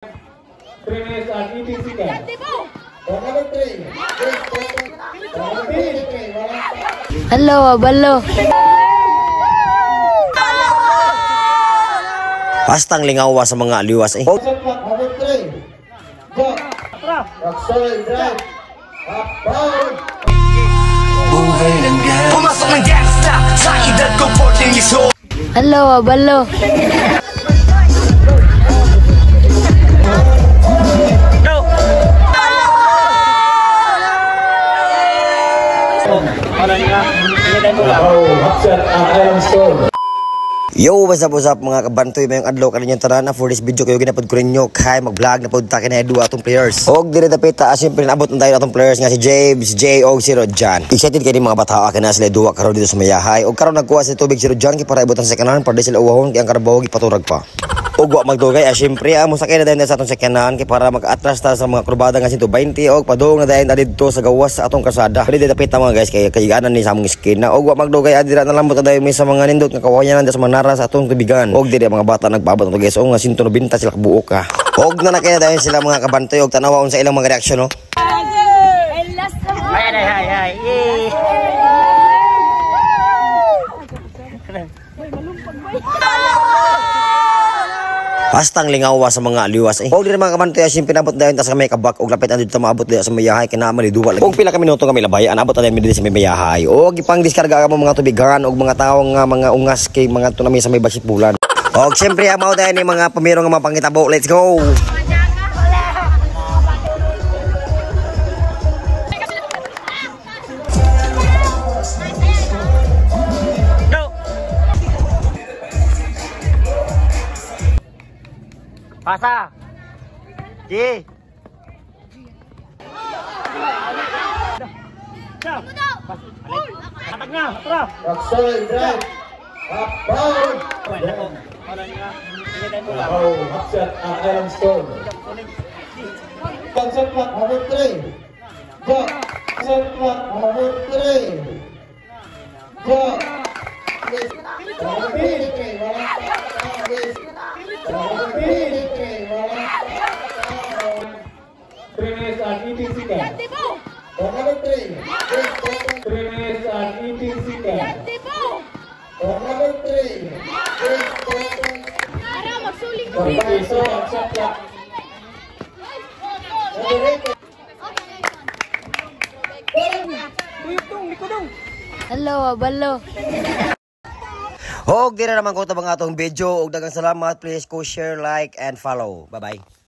3 minutes and 18 seconds. Hello, balo. Pastang lingawa sa mga liwas eh. Hello, balo. Yo, what's up mga kabantoy mayong adlaw kaninyong tanan for this video kayo ginapod ko ninyo kay mag-vlog na pod ta kinay duwa atong players. Og dire dapita siyempre naabot na tayo atong players nga si James, J og si Rodjan. Excited kay mga bata kana sila duwa karon dito sa Mayahay og karon nagkuha si tubig si Rodjan kay para ibutan sa kanan para sila uwahon kay ang karabaw gipaturag pa. Og wa magdugay siyempre mo sakay na dayon sa atong sakyanan kay para mag-atras ta sa mga kurbada nga 120 og padung na dayon didto sa gawas sa atong kalsada. Dire dapita mga guys kay kayiganan ni sa among skin na og wa magdugay adira na lambot dayon mi sa mga nindot nga kawayan sa manara sa atong tubigan. Og dire mga bata nagpabot og guys og nga 190 sila kabuok ka. Og na nakaya dayon sila mga kabantoy og tanawa sa ilang mga reaksyon no. Ay. Pastang lingawa sa mga liwas eh. Og dire mga kabantoy siyempre pinabot dayon ta sa may kabak og lapit andito ta maabot sa Mayahay kina mali duwa lang. Og pila ka minuto nga may labay anabot ta mi diri sa Mayahay. Og ipang diskarga ka mo mga tubigan og mga tawo nga mga ungas kay mga tunami sa may basipulan. Og siyempre amaw dayon ni mga pamiro nga mapangitabo. Let's go. Pasa. Di. Hello, balo. Og dire naman ko tabang atong video og daghang salamat, please ko share, like and follow. Bye bye.